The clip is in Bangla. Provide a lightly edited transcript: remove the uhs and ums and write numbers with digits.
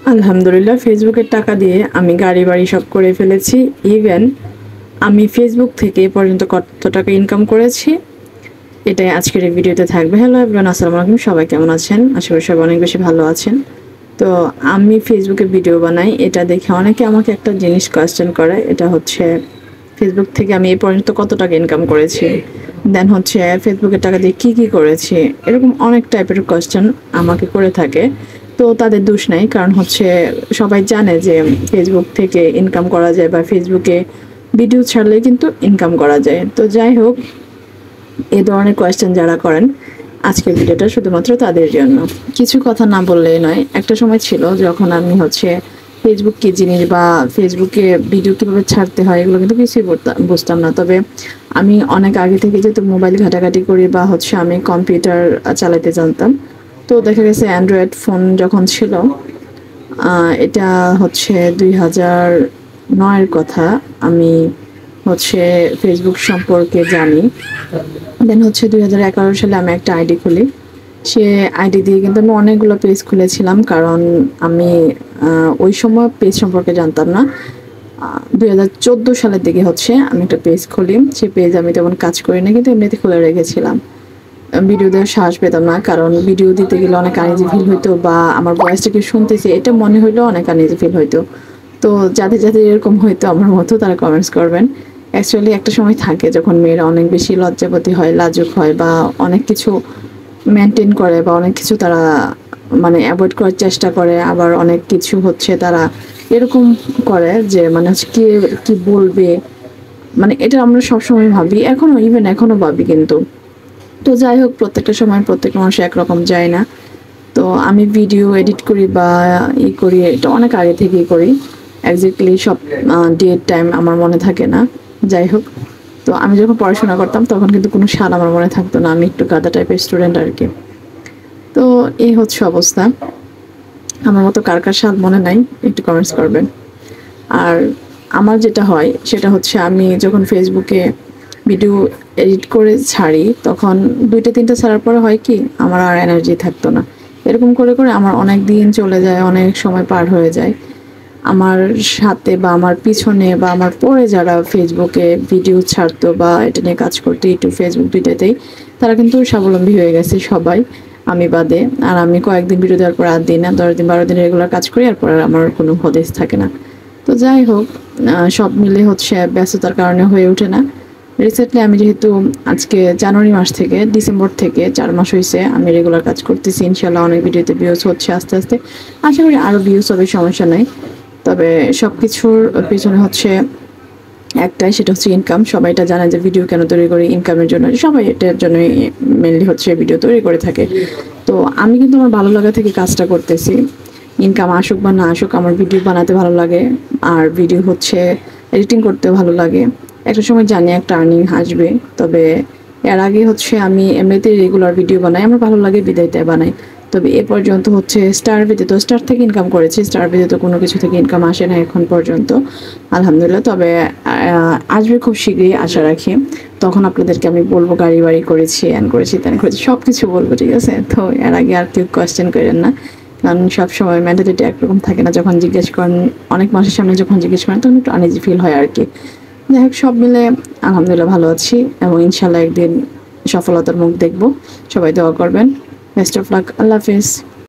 আলহামদুলিল্লাহ, ফেসবুকের টাকা দিয়ে আমি গাড়ি বাড়ি সব করে ফেলেছি। ইভেন আমি ফেসবুক থেকে এ পর্যন্ত কত টাকা ইনকাম করেছি এটাই আজকের এই ভিডিওতে থাকবে। হ্যালো এভরিওয়ান, আসসালামু আলাইকুম। সবাই কেমন আছেন? আশা করি সবাই অনেক বেশি ভালো আছেন। তো আমি ফেসবুকে ভিডিও বানাই, এটা দেখে অনেকে আমাকে একটা জিনিস কোয়েশ্চেন করে, এটা হচ্ছে ফেসবুক থেকে আমি এ পর্যন্ত কত টাকা ইনকাম করেছি, দেন হচ্ছে ফেসবুকের টাকা দিয়ে কী করেছি, এরকম অনেক টাইপের কোয়েশ্চেন আমাকে করে থাকে। তো তাদের দোষ নাই, কারণ হচ্ছে সবাই জানে যে ফেসবুক থেকে ইনকাম করা যায় বা ফেসবুকে ভিডিও ছাড়লে কিন্তু ইনকাম করা যায়। তো যাই হোক, এই ধরনের কোয়েশ্চেন যারা করেন, আজকের ভিডিওটা শুধুমাত্র তাদের জন্য। কিছু কথা না বললেই নয়, একটা সময় ছিল যখন আমি হচ্ছে ফেসবুক কী জিনিস বা ফেসবুকে ভিডিও কীভাবে ছাড়তে হয় এগুলো কিন্তু কিছুই বুঝতাম না। তবে আমি অনেক আগে থেকে যেহেতু মোবাইল ঘাটাঘাটি করি বা হচ্ছে আমি কম্পিউটার চালাতে জানতাম, তো দেখা গেছে অ্যান্ড্রয়েড ফোন যখন ছিল, এটা হচ্ছে 2009-এর কথা, আমি হচ্ছে ফেসবুক সম্পর্কে জানি। দেন হচ্ছে 2011 সালে আমি একটা আইডি খুলি। সে আইডি দিয়ে কিন্তু আমি অনেকগুলো পেজ খুলেছিলাম, কারণ আমি ওই সময় পেজ সম্পর্কে জানতাম না। 2014 সালের দিকে হচ্ছে আমি একটা পেজ খুলি। সে পেজ আমি তেমন কাজ করি না, কিন্তু এমনিতে খুলে রেখেছিলাম। ভিডিও দেওয়ার সাহস পেতাম না, কারণ ভিডিও দিতে গেলে অনেক আনইজি ফিল হইতো, বা আমার ভয়েসটাকে শুনতেছি এটা মনে হইলেও অনেক আনইজি ফিল হইতো। তো যাদের যাদের এরকম হয়তো আমার মতো, তারা কমেন্টস করবেন। অ্যাকচুয়ালি একটা সময় থাকে যখন মেয়েরা অনেক বেশি লজ্জাবতী হয়, লাজুক হয়, বা অনেক কিছু মেনটেন করে, বা অনেক কিছু তারা মানে অ্যাভয়েড করার চেষ্টা করে, আবার অনেক কিছু হচ্ছে তারা এরকম করে যে মানে হচ্ছে কে কি বলবে, মানে এটা আমরা সবসময় ভাবি, এখনো ইভেন এখনো ভাবি কিন্তু। তো যাই হোক, প্রত্যেকটা সময় প্রত্যেক মানুষ একরকম যায় না। তো আমি ভিডিও এডিট করি বা করি, এটা অনেক আগে থেকেই করি। একজ্যাক্টলি সব ডেট টাইম আমার মনে থাকে না। যাই হোক, তো আমি যখন পড়াশোনা করতাম তখন কিন্তু কোনো সাল আমার মনে থাকতো না, আমি একটু গাধা টাইপের স্টুডেন্ট আর কি। তো এই হচ্ছে অবস্থা। আমার মতো কার কার সাল মনে নাই একটু কমেন্টস করবেন। আর আমার যেটা হয় সেটা হচ্ছে, আমি যখন ফেসবুকে ভিডিও এডিট করে ছাড়ি, তখন 2টা 3টা ছাড়ার পরে হয় কি, আমার আর এনার্জি থাকতো না। এরকম করে করে আমার অনেক দিন চলে যায়, অনেক সময় পার হয়ে যায়। আমার সাথে বা আমার পিছনে বা আমার পরে যারা ফেসবুকে ভিডিও ছাড়তো বা এটা নিয়ে কাজ করতো, ইউটিউব ফেসবুক দুইটাতেই, তারা কিন্তু স্বাবলম্বী হয়ে গেছে সবাই, আমি বাদে। আর আমি কয়েকদিন ভিডিও দেওয়ার পর আর দিই না, 10 দিন 12 দিন রেগুলার কাজ করি, আর পর আমার কোনো হদিস থাকে না। তো যাই হোক, সব মিলে হচ্ছে ব্যস্ততার কারণে হয়ে ওঠে না। রিসেন্টলি আমি যেহেতু আজকে জানুয়ারি মাস থেকে ডিসেম্বর থেকে 4 মাস হয়েছে আমি রেগুলার কাজ করতেছি, ইনশাল্লাহ অনেক ভিডিওতে ভিউজ হচ্ছে আস্তে আস্তে। আশা করি আরও ভিউজ হবে, সমস্যা নাই। তবে সব কিছুর পেছনে হচ্ছে একটাই, সেটা হচ্ছে ইনকাম। সবাই এটা জানে যে ভিডিও কেন তৈরি করি, ইনকামের জন্য। সবাই এটার জন্যই মেনলি হচ্ছে ভিডিও তৈরি করে থাকে। তো আমি কিন্তু আমার ভালো লাগা থেকে কাজটা করতেছি। ইনকাম আসুক বা না আসুক, আমার ভিডিও বানাতে ভালো লাগে, আর ভিডিও হচ্ছে এডিটিং করতে ভালো লাগে। একটা সময় জানি একটা আর্নিং আসবে, তবে এর আগে হচ্ছে আমি এমনিতেই রেগুলার ভিডিও বানাই, আমার ভালো লাগে বিদায়তে বানাই। তবে এ পর্যন্ত হচ্ছে স্টার থেকে ইনকাম করেছি, স্টার তো কোনো কিছু থেকে ইনকাম আসে না এখন পর্যন্ত, আলহামদুলিল্লাহ। তবে আসবে খুব শীঘ্রই, আশা রাখি। তখন আপনাদেরকে আমি বলবো গাড়ি বাড়ি করেছি, অ্যান করেছি, ত্যান করেছি, সব কিছু বলবো, ঠিক আছে? তো এর আগে আর কেউ কোয়েশ্চেন করেন না, কারণ সবসময় মেন্টালিটি একরকম থাকে না। যখন জিজ্ঞেস করেন, অনেক মানুষের সামনে যখন জিজ্ঞেস করেন, তখন একটু আনইজি ফিল হয় আর কি। যাই হোক, সব মিলে আলহামদুলিল্লাহ ভালো আছি, এবং ইনশাল্লাহ একদিন সফলতার মুখ দেখব। সবাই দোয়া করবেন। Best of luck. Allah Hafiz.